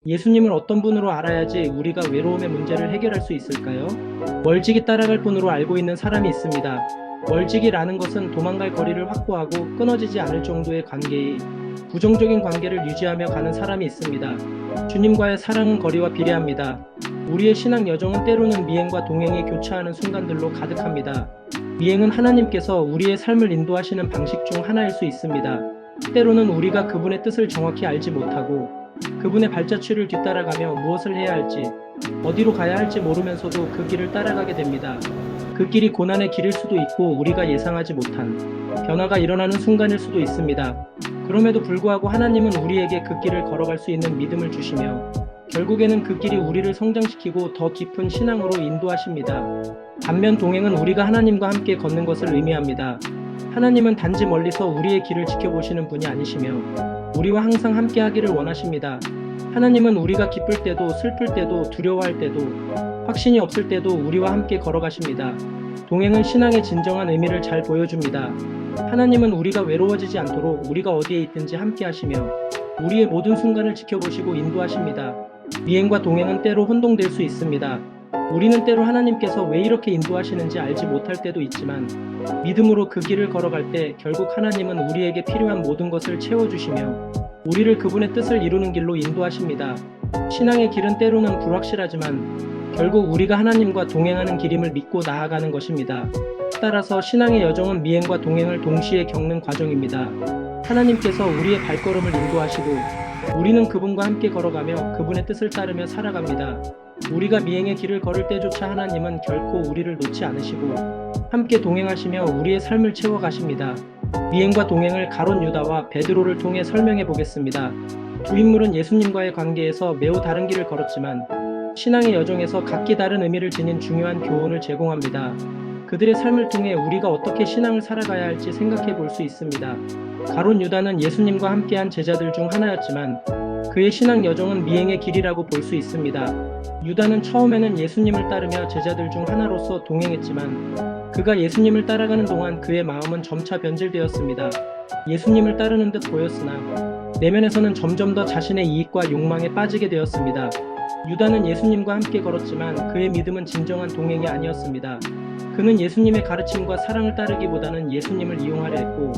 예수님을 어떤 분으로 알아야지 우리가 외로움의 문제를 해결할 수 있을까요? 멀찍이 따라갈 분으로 알고 있는 사람이 있습니다. 멀찍이라는 것은 도망갈 거리를 확보하고 끊어지지 않을 정도의 관계이 부정적인 관계를 유지하며 가는 사람이 있습니다. 주님과의 사랑은 거리와 비례합니다. 우리의 신앙 여정은 때로는 미행과 동행이 교차하는 순간들로 가득합니다. 미행은 하나님께서 우리의 삶을 인도하시는 방식 중 하나일 수 있습니다. 때로는 우리가 그분의 뜻을 정확히 알지 못하고 그분의 발자취를 뒤따라가며 무엇을 해야 할지, 어디로 가야 할지 모르면서도 그 길을 따라가게 됩니다. 그 길이 고난의 길일 수도 있고 우리가 예상하지 못한 변화가 일어나는 순간일 수도 있습니다. 그럼에도 불구하고 하나님은 우리에게 그 길을 걸어갈 수 있는 믿음을 주시며 결국에는 그 길이 우리를 성장시키고 더 깊은 신앙으로 인도하십니다. 반면 동행은 우리가 하나님과 함께 걷는 것을 의미합니다. 하나님은 단지 멀리서 우리의 길을 지켜보시는 분이 아니시며 우리와 항상 함께 하기를 원하십니다. 하나님은 우리가 기쁠 때도 슬플 때도 두려워할 때도 확신이 없을 때도 우리와 함께 걸어가십니다. 동행은 신앙의 진정한 의미를 잘 보여줍니다. 하나님은 우리가 외로워지지 않도록 우리가 어디에 있든지 함께 하시며 우리의 모든 순간을 지켜보시고 인도하십니다. 미행과 동행은 때로 혼동될 수 있습니다. 우리는 때로 하나님께서 왜 이렇게 인도하시는지 알지 못할 때도 있지만 믿음으로 그 길을 걸어갈 때 결국 하나님은 우리에게 필요한 모든 것을 채워주시며 우리를 그분의 뜻을 이루는 길로 인도하십니다. 신앙의 길은 때로는 불확실하지만 결국 우리가 하나님과 동행하는 길임을 믿고 나아가는 것입니다. 따라서 신앙의 여정은 미행과 동행을 동시에 겪는 과정입니다. 하나님께서 우리의 발걸음을 인도하시고 우리는 그분과 함께 걸어가며 그분의 뜻을 따르며 살아갑니다. 우리가 미행의 길을 걸을 때조차 하나님은 결코 우리를 놓지 않으시고 함께 동행하시며 우리의 삶을 채워가십니다. 미행과 동행을 가룟 유다와 베드로를 통해 설명해 보겠습니다. 두 인물은 예수님과의 관계에서 매우 다른 길을 걸었지만 신앙의 여정에서 각기 다른 의미를 지닌 중요한 교훈을 제공합니다. 그들의 삶을 통해 우리가 어떻게 신앙을 살아가야 할지 생각해 볼 수 있습니다. 가룟 유다는 예수님과 함께한 제자들 중 하나였지만 그의 신앙 여정은 미행의 길이라고 볼 수 있습니다. 유다는 처음에는 예수님을 따르며 제자들 중 하나로서 동행했지만 그가 예수님을 따라가는 동안 그의 마음은 점차 변질되었습니다. 예수님을 따르는 듯 보였으나 내면에서는 점점 더 자신의 이익과 욕망에 빠지게 되었습니다. 유다는 예수님과 함께 걸었지만 그의 믿음은 진정한 동행이 아니었습니다. 그는 예수님의 가르침과 사랑을 따르기보다는 예수님을 이용하려 했고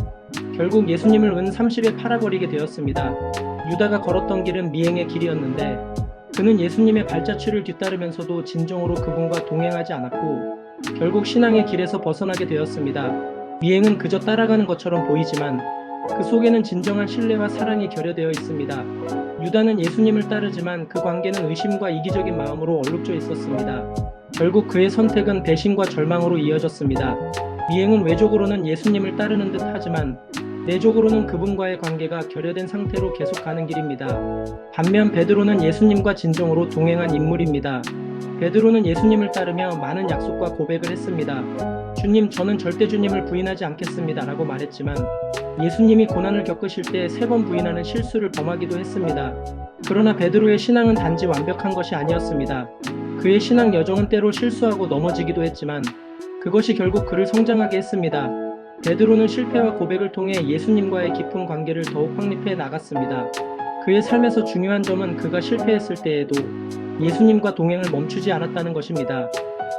결국 예수님을 은 30에 팔아버리게 되었습니다. 유다가 걸었던 길은 미행의 길이었는데 그는 예수님의 발자취를 뒤따르면서도 진정으로 그분과 동행하지 않았고 결국 신앙의 길에서 벗어나게 되었습니다. 미행은 그저 따라가는 것처럼 보이지만 그 속에는 진정한 신뢰와 사랑이 결여되어 있습니다. 유다는 예수님을 따르지만 그 관계는 의심과 이기적인 마음으로 얼룩져 있었습니다. 결국 그의 선택은 배신과 절망으로 이어졌습니다. 미행은 외적으로는 예수님을 따르는 듯 하지만 내적으로는 그분과의 관계가 결여된 상태로 계속 가는 길입니다. 반면 베드로는 예수님과 진정으로 동행한 인물입니다. 베드로는 예수님을 따르며 많은 약속과 고백을 했습니다. 주님, 저는 절대 주님을 부인하지 않겠습니다 라고 말했지만 예수님이 고난을 겪으실 때 3번 부인하는 실수를 범하기도 했습니다. 그러나 베드로의 신앙은 단지 완벽한 것이 아니었습니다. 그의 신앙 여정은 때로 실수하고 넘어지기도 했지만 그것이 결국 그를 성장하게 했습니다. 베드로는 실패와 고백을 통해 예수님과의 깊은 관계를 더욱 확립해 나갔습니다. 그의 삶에서 중요한 점은 그가 실패했을 때에도 예수님과 동행을 멈추지 않았다는 것입니다.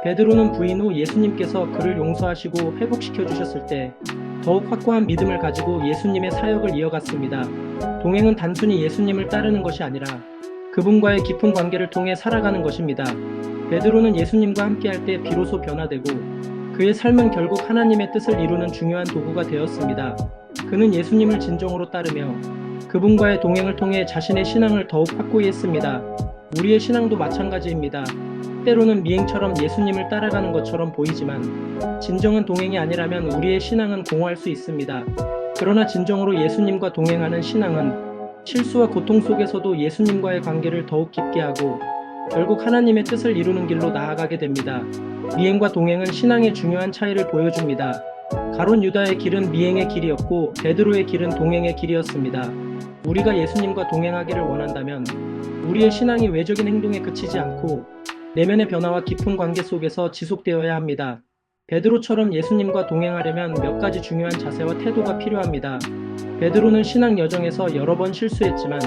베드로는 부인 후 예수님께서 그를 용서하시고 회복시켜 주셨을 때 더욱 확고한 믿음을 가지고 예수님의 사역을 이어갔습니다. 동행은 단순히 예수님을 따르는 것이 아니라 그분과의 깊은 관계를 통해 살아가는 것입니다. 베드로는 예수님과 함께할 때 비로소 변화되고 그의 삶은 결국 하나님의 뜻을 이루는 중요한 도구가 되었습니다. 그는 예수님을 진정으로 따르며 그분과의 동행을 통해 자신의 신앙을 더욱 확고히 했습니다. 우리의 신앙도 마찬가지입니다. 때로는 미행처럼 예수님을 따라가는 것처럼 보이지만 진정한 동행이 아니라면 우리의 신앙은 공허할 수 있습니다. 그러나 진정으로 예수님과 동행하는 신앙은 실수와 고통 속에서도 예수님과의 관계를 더욱 깊게 하고 결국 하나님의 뜻을 이루는 길로 나아가게 됩니다. 미행과 동행은 신앙의 중요한 차이를 보여줍니다. 가룟 유다의 길은 미행의 길이었고 베드로의 길은 동행의 길이었습니다. 우리가 예수님과 동행하기를 원한다면 우리의 신앙이 외적인 행동에 그치지 않고 내면의 변화와 깊은 관계 속에서 지속되어야 합니다. 베드로처럼 예수님과 동행하려면 몇 가지 중요한 자세와 태도가 필요합니다. 베드로는 신앙 여정에서 여러 번 실수했지만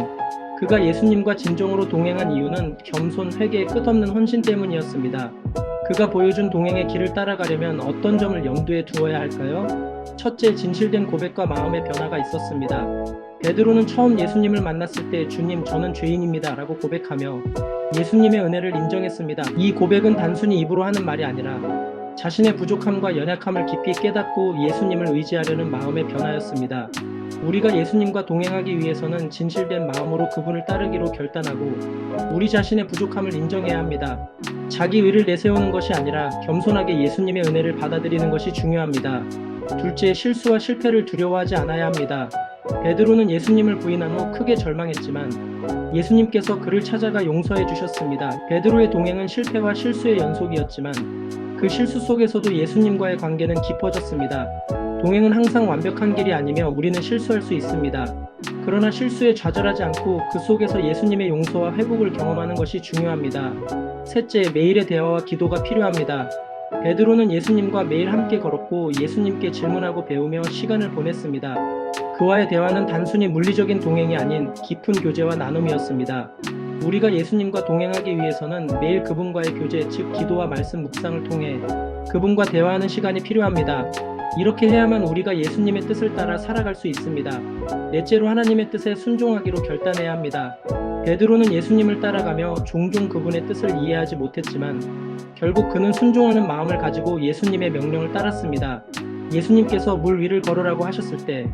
그가 예수님과 진정으로 동행한 이유는 겸손, 회개, 끝없는 헌신 때문이었습니다. 그가 보여준 동행의 길을 따라가려면 어떤 점을 염두에 두어야 할까요? 첫째, 진실된 고백과 마음의 변화가 있었습니다. 베드로는 처음 예수님을 만났을 때 주님, 저는 죄인입니다 라고 고백하며 예수님의 은혜를 인정했습니다. 이 고백은 단순히 입으로 하는 말이 아니라 자신의 부족함과 연약함을 깊이 깨닫고 예수님을 의지하려는 마음의 변화였습니다. 우리가 예수님과 동행하기 위해서는 진실된 마음으로 그분을 따르기로 결단하고 우리 자신의 부족함을 인정해야 합니다. 자기 의를 내세우는 것이 아니라 겸손하게 예수님의 은혜를 받아들이는 것이 중요합니다. 둘째, 실수와 실패를 두려워하지 않아야 합니다. 베드로는 예수님을 부인한 후 크게 절망했지만 예수님께서 그를 찾아가 용서해 주셨습니다. 베드로의 동행은 실패와 실수의 연속이었지만 그 실수 속에서도 예수님과의 관계는 깊어졌습니다. 동행은 항상 완벽한 길이 아니며 우리는 실수할 수 있습니다. 그러나 실수에 좌절하지 않고 그 속에서 예수님의 용서와 회복을 경험하는 것이 중요합니다. 셋째, 매일의 대화와 기도가 필요합니다. 베드로는 예수님과 매일 함께 걸었고 예수님께 질문하고 배우며 시간을 보냈습니다. 그와의 대화는 단순히 물리적인 동행이 아닌 깊은 교제와 나눔이었습니다. 우리가 예수님과 동행하기 위해서는 매일 그분과의 교제, 즉 기도와 말씀 묵상을 통해 그분과 대화하는 시간이 필요합니다. 이렇게 해야만 우리가 예수님의 뜻을 따라 살아갈 수 있습니다. 넷째로, 하나님의 뜻에 순종하기로 결단해야 합니다. 베드로는 예수님을 따라가며 종종 그분의 뜻을 이해하지 못했지만 결국 그는 순종하는 마음을 가지고 예수님의 명령을 따랐습니다. 예수님께서 물 위를 걸으라고 하셨을 때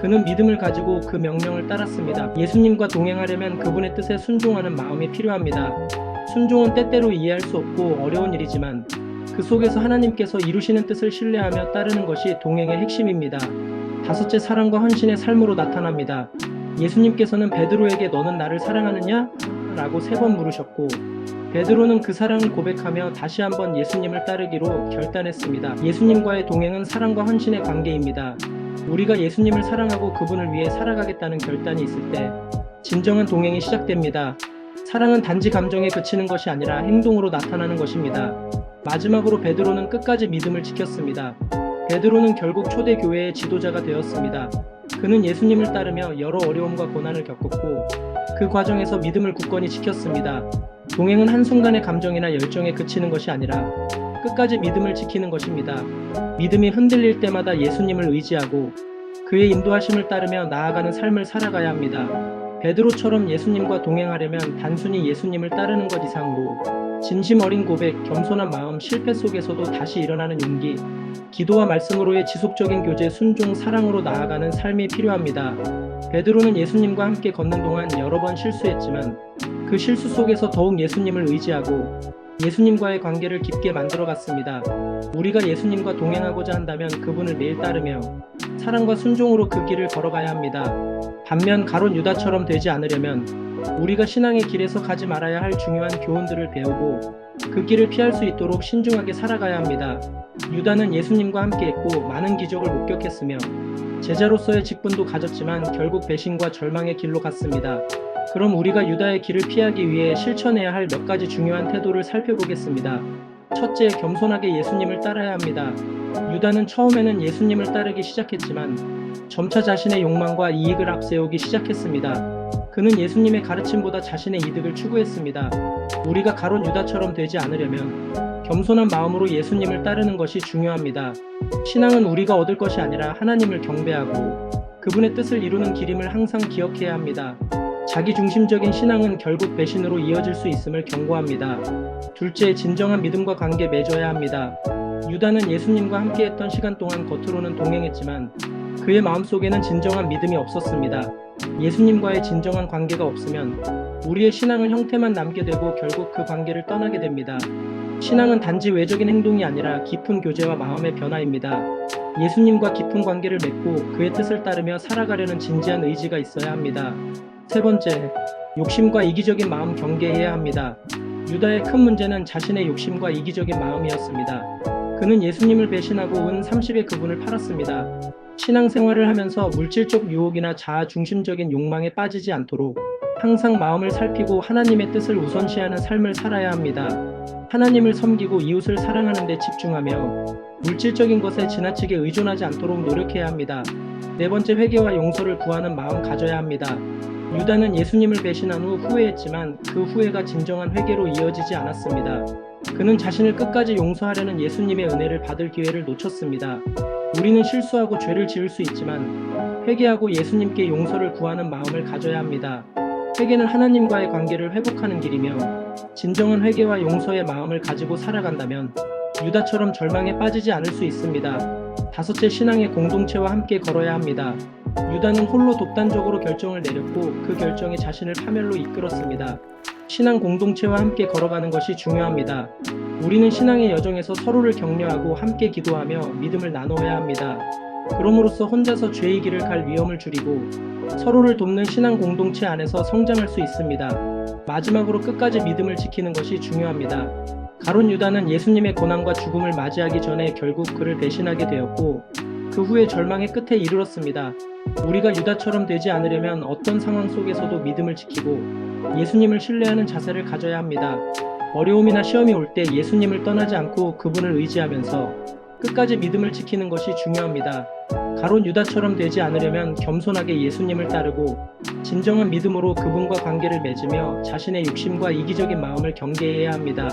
그는 믿음을 가지고 그 명령을 따랐습니다. 예수님과 동행하려면 그분의 뜻에 순종하는 마음이 필요합니다. 순종은 때때로 이해할 수 없고 어려운 일이지만 그 속에서 하나님께서 이루시는 뜻을 신뢰하며 따르는 것이 동행의 핵심입니다. 다섯째, 사랑과 헌신의 삶으로 나타납니다. 예수님께서는 베드로에게 너는 나를 사랑하느냐? 라고 3번 물으셨고 베드로는 그 사랑을 고백하며 다시 한번 예수님을 따르기로 결단했습니다. 예수님과의 동행은 사랑과 헌신의 관계입니다. 우리가 예수님을 사랑하고 그분을 위해 살아가겠다는 결단이 있을 때 진정한 동행이 시작됩니다. 사랑은 단지 감정에 그치는 것이 아니라 행동으로 나타나는 것입니다. 마지막으로 베드로는 끝까지 믿음을 지켰습니다. 베드로는 결국 초대교회의 지도자가 되었습니다. 그는 예수님을 따르며 여러 어려움과 고난을 겪었고 그 과정에서 믿음을 굳건히 지켰습니다. 동행은 한순간의 감정이나 열정에 그치는 것이 아니라 끝까지 믿음을 지키는 것입니다. 믿음이 흔들릴 때마다 예수님을 의지하고 그의 인도하심을 따르며 나아가는 삶을 살아가야 합니다. 베드로처럼 예수님과 동행하려면 단순히 예수님을 따르는 것 이상으로 진심 어린 고백, 겸손한 마음, 실패 속에서도 다시 일어나는 용기, 기도와 말씀으로의 지속적인 교제, 순종, 사랑으로 나아가는 삶이 필요합니다. 베드로는 예수님과 함께 걷는 동안 여러 번 실수했지만 그 실수 속에서 더욱 예수님을 의지하고 예수님과의 관계를 깊게 만들어갔습니다. 우리가 예수님과 동행하고자 한다면 그분을 매일 따르며 사랑과 순종으로 그 길을 걸어가야 합니다. 반면 가룟 유다처럼 되지 않으려면 우리가 신앙의 길에서 가지 말아야 할 중요한 교훈들을 배우고 그 길을 피할 수 있도록 신중하게 살아가야 합니다. 유다는 예수님과 함께했고 많은 기적을 목격했으며 제자로서의 직분도 가졌지만 결국 배신과 절망의 길로 갔습니다. 그럼 우리가 유다의 길을 피하기 위해 실천해야 할 몇 가지 중요한 태도를 살펴보겠습니다. 첫째, 겸손하게 예수님을 따라야 합니다. 유다는 처음에는 예수님을 따르기 시작했지만 점차 자신의 욕망과 이익을 앞세우기 시작했습니다. 그는 예수님의 가르침보다 자신의 이득을 추구했습니다. 우리가 가룟 유다처럼 되지 않으려면 겸손한 마음으로 예수님을 따르는 것이 중요합니다. 신앙은 우리가 얻을 것이 아니라 하나님을 경배하고 그분의 뜻을 이루는 길임을 항상 기억해야 합니다. 자기중심적인 신앙은 결국 배신으로 이어질 수 있음을 경고합니다. 둘째, 진정한 믿음과 관계 맺어야 합니다. 유다는 예수님과 함께했던 시간 동안 겉으로는 동행했지만 그의 마음속에는 진정한 믿음이 없었습니다. 예수님과의 진정한 관계가 없으면 우리의 신앙은 형태만 남게 되고 결국 그 관계를 떠나게 됩니다. 신앙은 단지 외적인 행동이 아니라 깊은 교제와 마음의 변화입니다. 예수님과 깊은 관계를 맺고 그의 뜻을 따르며 살아가려는 진지한 의지가 있어야 합니다. 세 번째, 욕심과 이기적인 마음 경계해야 합니다. 유다의 큰 문제는 자신의 욕심과 이기적인 마음이었습니다. 그는 예수님을 배신하고 은 30의 그분을 팔았습니다. 신앙생활을 하면서 물질적 유혹이나 자아 중심적인 욕망에 빠지지 않도록 항상 마음을 살피고 하나님의 뜻을 우선시하는 삶을 살아야 합니다. 하나님을 섬기고 이웃을 사랑하는 데 집중하며 물질적인 것에 지나치게 의존하지 않도록 노력해야 합니다. 네 번째, 회개와 용서를 구하는 마음 가져야 합니다. 유다는 예수님을 배신한 후 후회했지만 그 후회가 진정한 회개로 이어지지 않았습니다. 그는 자신을 끝까지 용서하려는 예수님의 은혜를 받을 기회를 놓쳤습니다. 우리는 실수하고 죄를 지을 수 있지만 회개하고 예수님께 용서를 구하는 마음을 가져야 합니다. 회개는 하나님과의 관계를 회복하는 길이며 진정한 회개와 용서의 마음을 가지고 살아간다면 유다처럼 절망에 빠지지 않을 수 있습니다. 다섯째, 신앙의 공동체와 함께 걸어야 합니다. 유다는 홀로 독단적으로 결정을 내렸고 그 결정이 자신을 파멸로 이끌었습니다. 신앙 공동체와 함께 걸어가는 것이 중요합니다. 우리는 신앙의 여정에서 서로를 격려하고 함께 기도하며 믿음을 나눠야 합니다. 그럼으로써 혼자서 죄의 길을 갈 위험을 줄이고 서로를 돕는 신앙 공동체 안에서 성장할 수 있습니다. 마지막으로 끝까지 믿음을 지키는 것이 중요합니다. 가룟 유다는 예수님의 고난과 죽음을 맞이하기 전에 결국 그를 배신하게 되었고 그 후에 절망의 끝에 이르렀습니다. 우리가 유다처럼 되지 않으려면 어떤 상황 속에서도 믿음을 지키고 예수님을 신뢰하는 자세를 가져야 합니다. 어려움이나 시험이 올 때 예수님을 떠나지 않고 그분을 의지하면서 끝까지 믿음을 지키는 것이 중요합니다. 가룟 유다처럼 되지 않으려면 겸손하게 예수님을 따르고 진정한 믿음으로 그분과 관계를 맺으며 자신의 욕심과 이기적인 마음을 경계해야 합니다.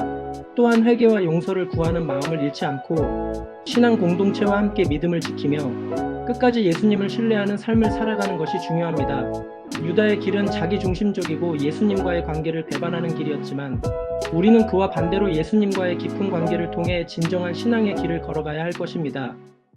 또한 회개와 용서를 구하는 마음을 잃지 않고 신앙 공동체와 함께 믿음을 지키며 끝까지 예수님을 신뢰하는 삶을 살아가는 것이 중요합니다. 유다의 길은 자기중심적이고 예수님과의 관계를 배반하는 길이었지만 우리는 그와 반대로 예수님과의 깊은 관계를 통해 진정한 신앙의 길을 걸어가야 할 것입니다.